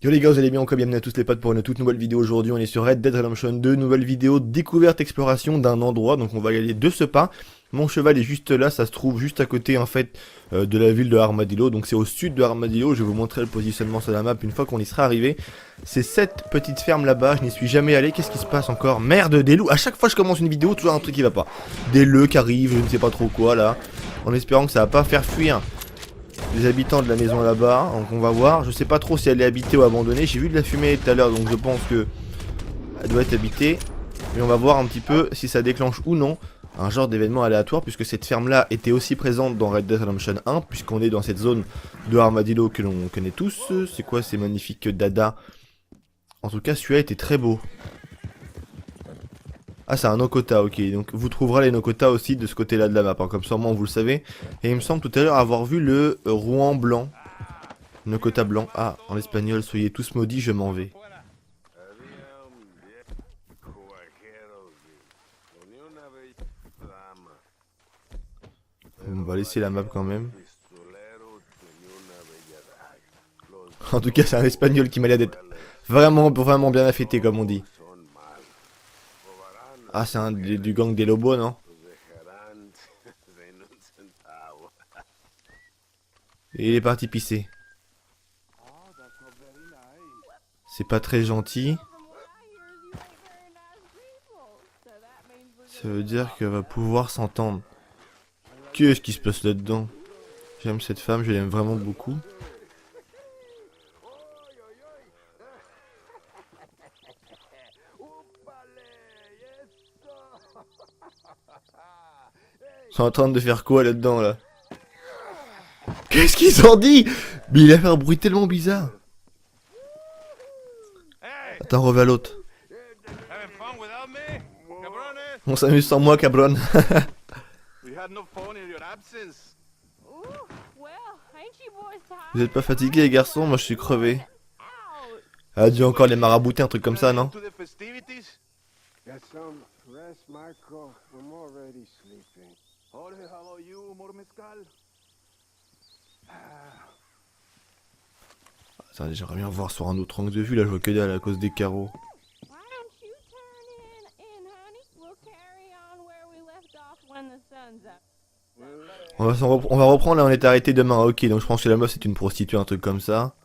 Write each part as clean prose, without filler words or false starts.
Yo les gars, vous allez bien, bienvenue à tous les potes pour une toute nouvelle vidéo aujourd'hui. On est sur Red Dead Redemption 2, nouvelle vidéo découverte, exploration d'un endroit. Donc on va y aller de ce pas. Mon cheval est juste là, ça se trouve juste à côté en fait de la ville de Armadillo. Donc c'est au sud de Armadillo, je vais vous montrer le positionnement sur la map une fois qu'on y sera arrivé. C'est cette petite ferme là-bas, je n'y suis jamais allé. Qu'est-ce qui se passe encore? Merde, des loups. À chaque fois que je commence une vidéo, toujours un truc qui va pas. Des leux qui arrivent, je ne sais pas trop quoi là. En espérant que ça va pas faire fuir les habitants de la maison là-bas, donc on va voir. Je sais pas trop si elle est habitée ou abandonnée. J'ai vu de la fumée tout à l'heure, donc je pense que elle doit être habitée. Mais on va voir un petit peu si ça déclenche ou non un genre d'événement aléatoire, puisque cette ferme-là était aussi présente dans Red Dead Redemption 1, puisqu'on est dans cette zone de Armadillo que l'on connaît tous. C'est quoi ces magnifiques dadas? En tout cas, celui-là était très beau. Ah, c'est un Nokota, ok. Donc vous trouverez les Nokota aussi de ce côté-là de la map, hein, comme sûrement vous le savez. Et il me semble tout à l'heure avoir vu le Rouen blanc. Nokota blanc. Ah, en espagnol, soyez tous maudits, je m'en vais. On va laisser la map quand même. En tout cas, c'est un espagnol qui m'a l'air d'être vraiment bien affêté, comme on dit. Ah, c'est un du gang des Lobos, non? Et il est parti pisser. C'est pas très gentil. Ça veut dire qu'elle va pouvoir s'entendre. Qu'est-ce qui se passe là-dedans? J'aime cette femme, je l'aime vraiment beaucoup. Ils sont en train de faire quoi là-dedans là? Qu'est-ce qu'ils ont dit? Mais il a fait un bruit tellement bizarre. Attends, reviens l'autre. On s'amuse sans moi, cabron. Vous êtes pas fatigués les garçons? Moi je suis crevé. Elle a dû encore les marabouter, un truc comme ça, non? Attendez, j'aimerais bien voir sur un autre angle de vue, là je vois que dalle à cause des carreaux. On va reprendre là, on est arrêté demain. Ok, donc je pense que la meuf c'est une prostituée, un truc comme ça.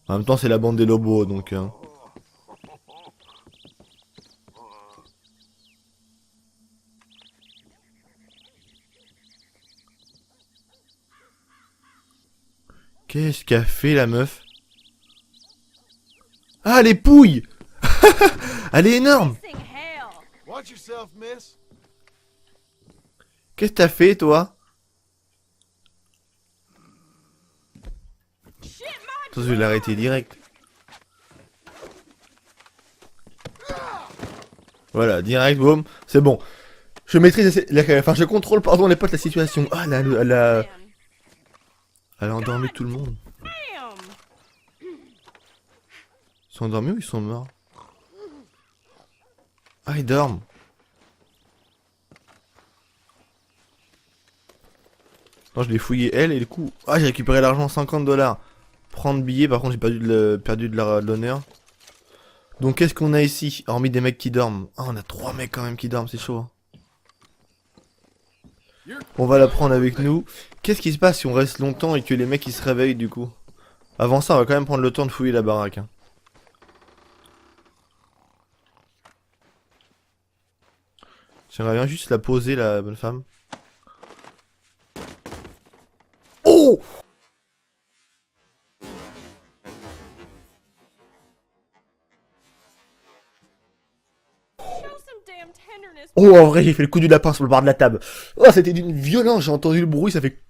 En même temps, c'est la bande des Lobos, donc. Qu'est-ce qu'a fait la meuf? Ah, les pouilles! Elle est énorme! Qu'est-ce que t'as fait, toi? Attends, je vais l'arrêter direct. Voilà, direct, boum. C'est bon. Je maîtrise enfin, je contrôle, pardon, les potes, la situation. Ah, elle a endormi tout le monde. Ils sont endormis ou ils sont morts? Ah, ils dorment. Non, je l'ai fouillé elle et du coup... Ah, j'ai récupéré l'argent, 50$. Prendre billet, par contre j'ai perdu de l'honneur. Donc qu'est-ce qu'on a ici? Hormis des mecs qui dorment. Ah, on a 3 mecs quand même qui dorment, c'est chaud. Hein. On va la prendre avec nous. Qu'est-ce qui se passe si on reste longtemps et que les mecs ils se réveillent du coup? Avant ça, on va quand même prendre le temps de fouiller la baraque. Hein. J'aimerais bien juste la poser, la bonne femme. Oh! Oh, en vrai, j'ai fait le coup du lapin sur le bord de la table. Oh, c'était d'une violence, j'ai entendu le bruit, ça fait...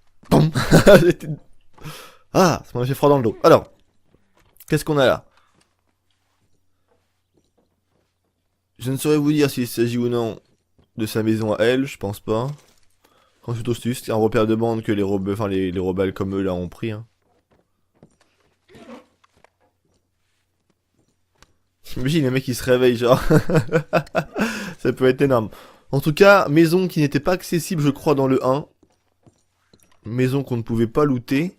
Ah, ça m'a fait froid dans le dos. Alors, qu'est-ce qu'on a là? Je ne saurais vous dire s'il s'agit ou non de sa maison à elle, je pense pas. Ensuite, c'est un repère de bande que les rebelles comme eux là ont pris. Hein. J'imagine les mecs qui se réveillent, genre. Ça peut être énorme. En tout cas, maison qui n'était pas accessible, je crois, dans le 1. Maison qu'on ne pouvait pas looter.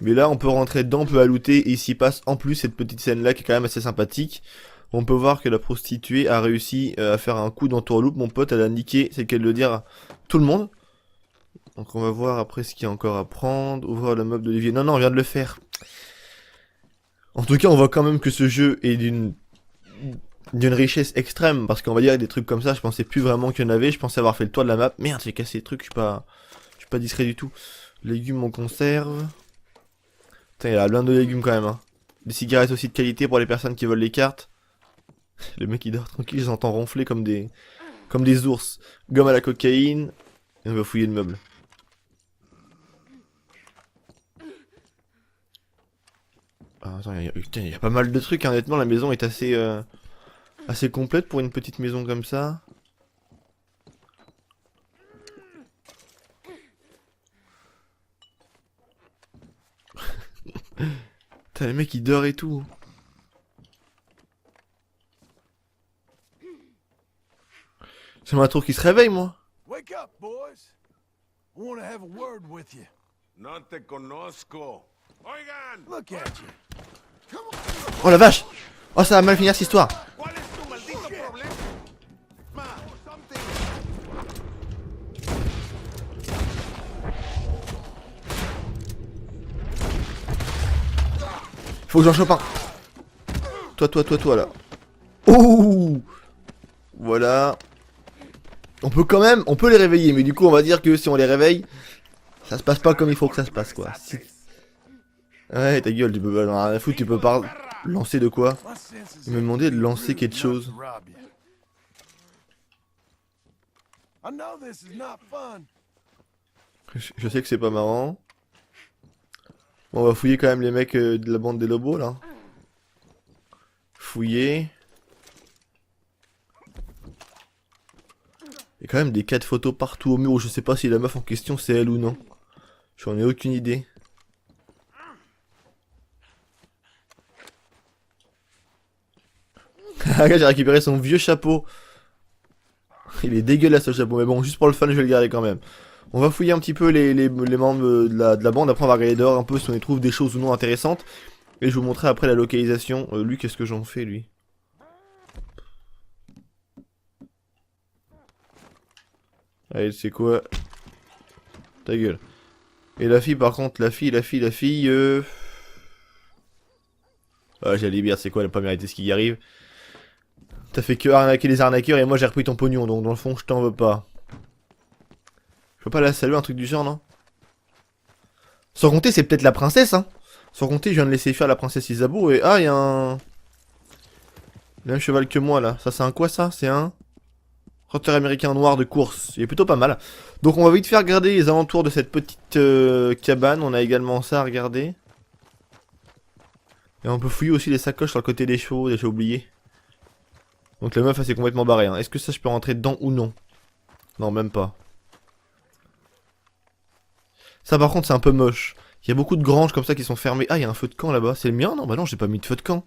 Mais là, on peut rentrer dedans, on peut la looter, et il s'y passe en plus cette petite scène-là qui est quand même assez sympathique. On peut voir que la prostituée a réussi à faire un coup d'entourloupe. Mon pote, elle a niqué, c'est qu'elle le dire à tout le monde. Donc on va voir après ce qu'il y a encore à prendre. Ouvrir le meuble d'Olivier. Non, non, on vient de le faire. En tout cas, on voit quand même que ce jeu est d'une richesse extrême. Parce qu'on va dire des trucs comme ça, je pensais plus vraiment qu'il y en avait. Je pensais avoir fait le tour de la map. Merde, j'ai cassé les trucs, je suis pas discret du tout. Légumes en conserve. Putain, il y a plein de légumes quand même. Hein. Des cigarettes aussi de qualité pour les personnes qui veulent les cartes. Le mec il dort tranquille, je les entends ronfler comme des ours. Gomme à la cocaïne. Et on va fouiller le meuble. Ah, attends, il y a pas mal de trucs, hein. Honnêtement la maison est assez complète pour une petite maison comme ça. Putain, le mec il dort et tout. C'est mon tour qui se réveille, moi. Wake up, boys. I want to have a word with you. No te conozco. Oigan, Look at you. Oh la vache. Oh, ça va mal finir cette histoire. ¿cuál es tu maldito problema? Ma, something. Faut que j'en chope un. Toi là. Ouh. Voilà. On peut les réveiller, mais du coup on va dire que si on les réveille, ça se passe pas comme il faut que ça se passe quoi. Si... Ouais, ta gueule, tu peux pas rien foutre, tu peux pas lancer de quoi. My senses Il me demandait de lancer quelque chose. to rob you. I know this is not fun. Je sais que c'est pas marrant. Bon, on va fouiller quand même les mecs de la bande des lobos là. Fouiller. Il y a quand même des cas de photos partout au mur où je sais pas si la meuf en question c'est elle ou non. J'en ai aucune idée. Regarde, j'ai récupéré son vieux chapeau. Il est dégueulasse ce chapeau, mais bon, juste pour le fun, je vais le garder quand même. On va fouiller un petit peu les membres de la bande, après on va regarder dehors un peu si on y trouve des choses ou non intéressantes. Et je vous montrerai après la localisation. Lui, qu'est-ce que j'en fais, lui? Allez, c'est quoi? Ta gueule. Et la fille, par contre, la fille... Ah, j'allais dire, c'est quoi, elle a pas mérité ce qui y arrive. T'as fait que arnaquer les arnaqueurs et moi j'ai repris ton pognon, donc dans le fond, je t'en veux pas. Je peux pas la saluer, un truc du genre, non? Sans compter, c'est peut-être la princesse, hein. Sans compter, je viens de laisser faire la princesse Isabeau et... Ah, il y a un... Le même cheval que moi, là. Ça, c'est un quoi, ça? C'est un... Trotteur américain noir de course. Il est plutôt pas mal. Donc, on va vite faire regarder les alentours de cette petite cabane. On a également ça à regarder. Et on peut fouiller aussi les sacoches sur le côté des chevaux, j'ai oublié. Donc, la meuf, elle s'est complètement barrée. Hein. Est-ce que ça, je peux rentrer dedans ou non? Non, même pas. Ça, par contre, c'est un peu moche. Il y a beaucoup de granges comme ça qui sont fermées. Ah, il y a un feu de camp là-bas. C'est le mien? Non, bah non, j'ai pas mis de feu de camp.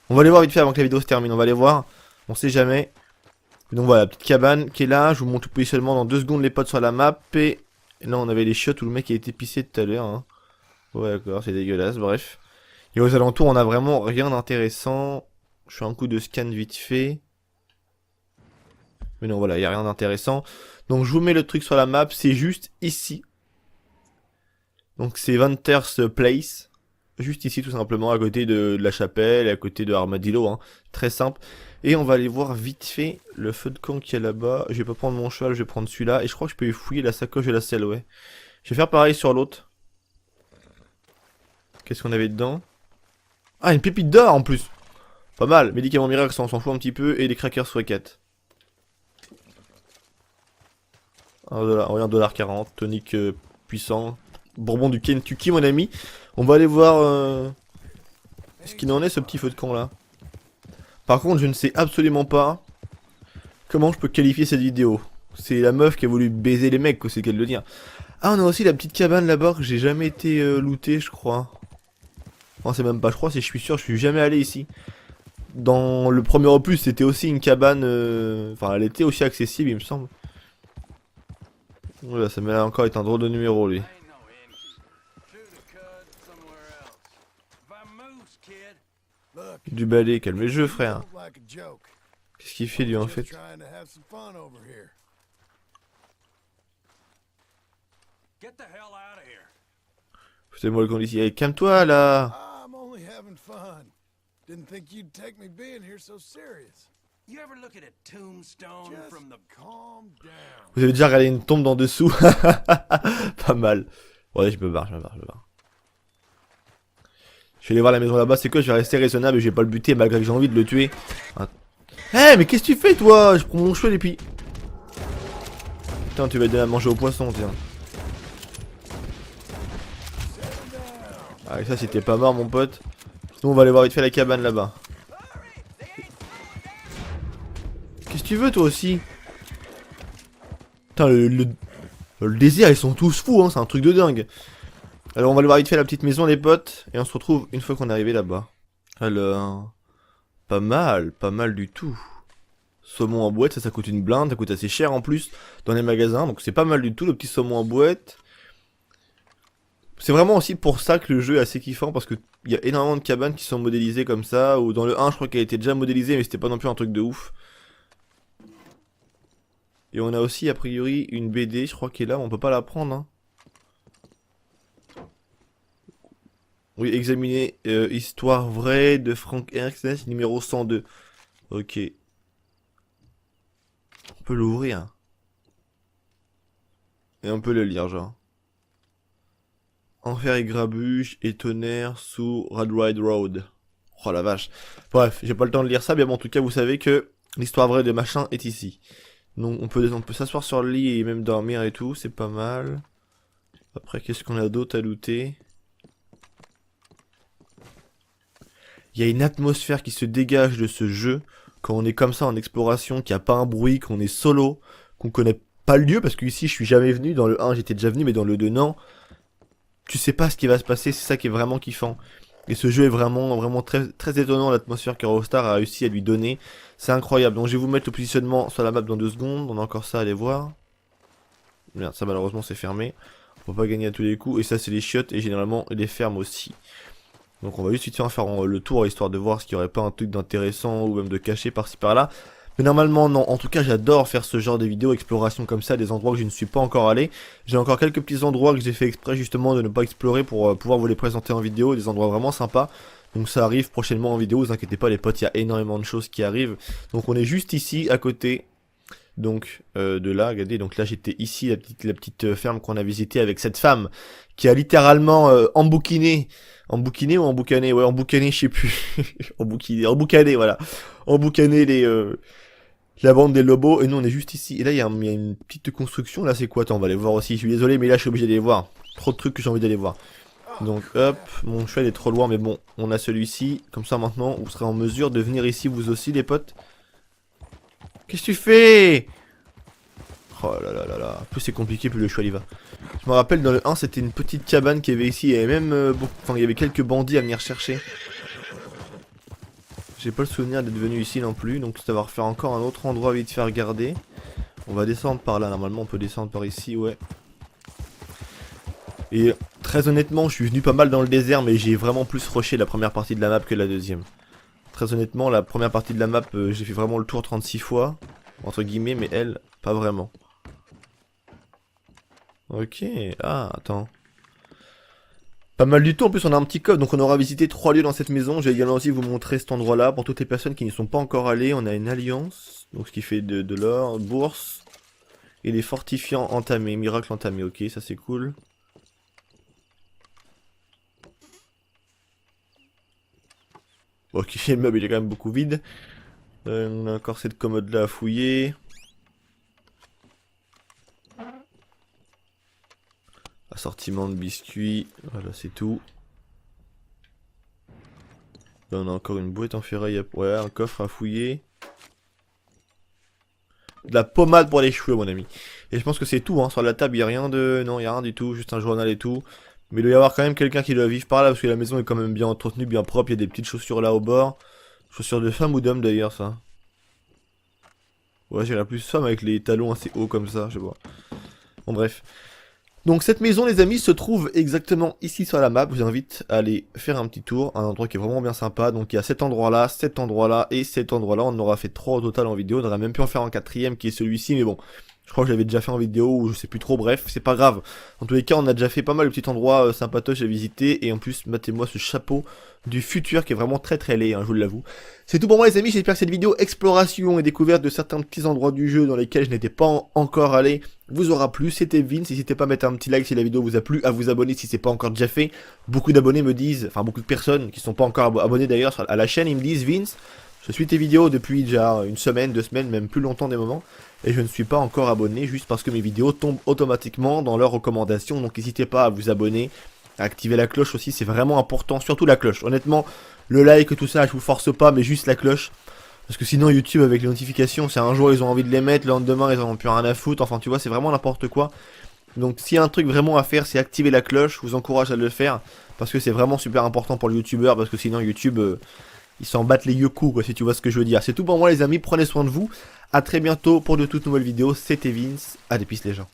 On va aller voir vite fait avant que la vidéo se termine. On va aller voir. On sait jamais. Et donc voilà, la petite cabane qui est là. Je vous montre tout positionnement dans 2 secondes les potes sur la map. Et là, on avait les chiottes où le mec a été pissé tout à l'heure. Hein. Ouais, d'accord, c'est dégueulasse. Bref. Et aux alentours, on a vraiment rien d'intéressant. Je fais un coup de scan vite fait. Mais non, voilà, il n'y a rien d'intéressant. Donc, je vous mets le truc sur la map. C'est juste ici. Donc, c'est Venter's Place. Juste ici, tout simplement, à côté de la chapelle, à côté de Armadillo. Hein. Très simple. Et on va aller voir vite fait le feu de camp qu'il y a là-bas. Je vais pas prendre mon cheval, je vais prendre celui-là. Et je crois que je peux y fouiller la sacoche et la selle, ouais. Je vais faire pareil sur l'autre. Qu'est-ce qu'on avait dedans? Ah, une pépite d'or en plus. Pas mal. Médicaments miracle, ça on s'en fout un petit peu. Et des crackers Sweat. 1,40$. Tonique puissant. Bourbon du Kentucky, mon ami. On va aller voir ce qu'il en est, ce petit feu de camp là. Par contre, je ne sais absolument pas comment je peux qualifier cette vidéo. C'est la meuf qui a voulu baiser les mecs, c'est qu'elle le dire. Ah, on a aussi la petite cabane là-bas que j'ai jamais été looté, je crois. Non, c'est même pas, je crois, je suis sûr, je suis jamais allé ici. Dans le premier opus, c'était aussi une cabane... Enfin, elle était aussi accessible, il me semble. Oula, ça m'a encore été un drôle de numéro, lui. Du balai, calme les jeux, frère. Don't like a joke. Qu'est-ce qu'il fait lui en Just fait? trying to have some fun over here. Get the hell out of here. Foutez-moi le camp d'ici. Allez, calme-toi là. I'm only having fun. Didn't think you'd take me being here so serious. You ever look at a tombstone Just from the... calm down. Vous avez déjà regardé une tombe d'en dessous? Pas mal. Ouais, je me barre. Je vais aller voir la maison là-bas, c'est quoi? Je vais rester raisonnable et je vais pas le buter malgré que j'ai envie de le tuer. Eh, mais qu'est-ce que tu fais toi? Je prends mon cheval et puis... Putain, tu vas te donner à manger au poisson, tiens. Ah, et ça c'était pas mort mon pote. Sinon on va aller voir vite fait la cabane là-bas. Qu'est-ce que tu veux toi aussi? Putain, le désert, ils sont tous fous, hein, c'est un truc de dingue. Alors on va aller voir vite fait la petite maison les potes. Et on se retrouve une fois qu'on est arrivé là-bas. Alors... pas mal du tout. Saumon en boîte, ça coûte une blinde, ça coûte assez cher en plus dans les magasins. Donc c'est pas mal du tout le petit saumon en boîte. C'est vraiment aussi pour ça que le jeu est assez kiffant. Parce qu'il y a énormément de cabanes qui sont modélisées comme ça. Ou dans le 1 je crois qu'elle était déjà modélisée mais c'était pas non plus un truc de ouf. Et on a aussi a priori une BD, je crois qu'elle est là, mais on peut pas la prendre. Hein. Oui, examiner Histoire vraie de Frank Herx, numéro 102. Ok. On peut l'ouvrir. Et on peut le lire, genre. Enfer et grabuge et tonnerre sous Radride Road. Oh la vache. Bref, j'ai pas le temps de lire ça, mais bon, en tout cas, vous savez que l'histoire vraie de machin est ici. Donc on peut s'asseoir sur le lit et même dormir et tout, c'est pas mal. Après, qu'est-ce qu'on a d'autre à looter? Il y a une atmosphère qui se dégage de ce jeu quand on est comme ça en exploration, qu'il n'y a pas un bruit, qu'on est solo, qu'on connaît pas le lieu, parce que ici je suis jamais venu, dans le 1 j'étais déjà venu, mais dans le 2 non. Tu sais pas ce qui va se passer, c'est ça qui est vraiment kiffant. Et ce jeu est vraiment très étonnant, l'atmosphère que Rockstar a réussi à lui donner. C'est incroyable. Donc je vais vous mettre le positionnement sur la map dans 2 secondes. On a encore ça à aller voir. Merde, ça malheureusement c'est fermé. On peut pas gagner à tous les coups. Et ça c'est les chiottes et généralement les fermes aussi. Donc on va juste vite faire le tour histoire de voir s'il n'y aurait pas un truc d'intéressant ou même de caché par-ci par-là. Mais normalement non, en tout cas j'adore faire ce genre de vidéos, exploration comme ça, des endroits que je ne suis pas encore allé. J'ai encore quelques petits endroits que j'ai fait exprès justement de ne pas explorer pour pouvoir vous les présenter en vidéo, des endroits vraiment sympas. Donc ça arrive prochainement en vidéo, vous inquiétez pas les potes, il y a énormément de choses qui arrivent. Donc on est juste ici, à côté, donc de là, regardez, donc là j'étais ici, la petite ferme qu'on a visitée avec cette femme qui a littéralement embouquiné ou emboucané, ouais emboucané je sais plus, emboucané voilà, emboucané la bande des lobos, et nous on est juste ici, et là il y a une petite construction, là c'est quoi, attends on va aller voir aussi, je suis désolé mais là je suis obligé d'aller voir, trop de trucs que j'ai envie d'aller voir. Donc hop, mon cheval est trop loin mais bon, on a celui-ci, comme ça maintenant vous serez en mesure de venir ici vous aussi les potes. Qu'est-ce que tu fais? Oh là là là là, plus c'est compliqué plus le cheval y va. Je me rappelle dans le 1 c'était une petite cabane qu'il y avait ici, il y avait même enfin il y avait quelques bandits à venir chercher. J'ai pas le souvenir d'être venu ici non plus, donc ça va refaire encore un autre endroit vite fait regarder. On va descendre par là, normalement on peut descendre par ici, ouais. Et très honnêtement, je suis venu pas mal dans le désert, mais j'ai vraiment plus rushé la première partie de la map que la deuxième. Très honnêtement, la première partie de la map, j'ai fait vraiment le tour 36 fois, entre guillemets, mais elle, pas vraiment. Ok, ah, attends. Pas mal du tout, en plus on a un petit coffre, donc on aura visité 3 lieux dans cette maison. Je vais également aussi vous montrer cet endroit là, pour toutes les personnes qui n'y sont pas encore allées. On a une alliance, donc ce qui fait de l'or, bourse, et des fortifiants entamés, miracle entamé, ok, ça c'est cool. Ok, le meuble il est quand même beaucoup vide. On a encore cette commode là à fouiller. Assortiment de biscuits, voilà c'est tout. Là on a encore une boîte en ferraille, ouais un coffre à fouiller. De la pommade pour les cheveux mon ami. Et je pense que c'est tout, hein. Sur la table il n'y a rien de... Non il n'y a rien du tout, juste un journal et tout. Mais il doit y avoir quand même quelqu'un qui doit vivre par là, parce que la maison est quand même bien entretenue, bien propre, il y a des petites chaussures là au bord. Chaussures de femme ou d'homme d'ailleurs ça. Ouais j'ai la plus femme avec les talons assez hauts comme ça, je sais pas. Bon bref. Donc cette maison les amis se trouve exactement ici sur la map, je vous invite à aller faire un petit tour, un endroit qui est vraiment bien sympa. Donc il y a cet endroit là et cet endroit là, on en aura fait 3 au total en vidéo, on aurait même pu en faire un 4ème qui est celui-ci, mais bon, je crois que j'avais déjà fait en vidéo ou je sais plus trop, bref, c'est pas grave. En tous les cas on a déjà fait pas mal de petits endroits sympatoches à visiter, et en plus matez-moi ce chapeau du futur qui est vraiment très très laid, hein, je vous l'avoue. C'est tout pour moi les amis, j'espère que cette vidéo exploration et découverte de certains petits endroits du jeu dans lesquels je n'étais pas encore allé vous aura plu. C'était Vince, n'hésitez pas à mettre un petit like si la vidéo vous a plu, à vous abonner si c'est pas encore déjà fait. Beaucoup d'abonnés me disent, enfin beaucoup de personnes qui sont pas encore abonnés d'ailleurs à la chaîne, ils me disent Vince, je suis tes vidéos depuis déjà une semaine, 2 semaines, même plus longtemps des moments, et je ne suis pas encore abonné juste parce que mes vidéos tombent automatiquement dans leurs recommandations, donc n'hésitez pas à vous abonner, à activer la cloche aussi, c'est vraiment important, surtout la cloche. Honnêtement, le like, tout ça, je vous force pas, mais juste la cloche. Parce que sinon YouTube avec les notifications, c'est un jour ils ont envie de les mettre, le lendemain ils en ont plus rien à foutre, enfin tu vois c'est vraiment n'importe quoi. Donc s'il y a un truc vraiment à faire, c'est activer la cloche, je vous encourage à le faire, parce que c'est vraiment super important pour le youtubeur, parce que sinon YouTube, ils s'en battent les yeux coups quoi, si tu vois ce que je veux dire. C'est tout pour moi les amis, prenez soin de vous, à très bientôt pour de toutes nouvelles vidéos, c'était Vince, à des pistes les gens.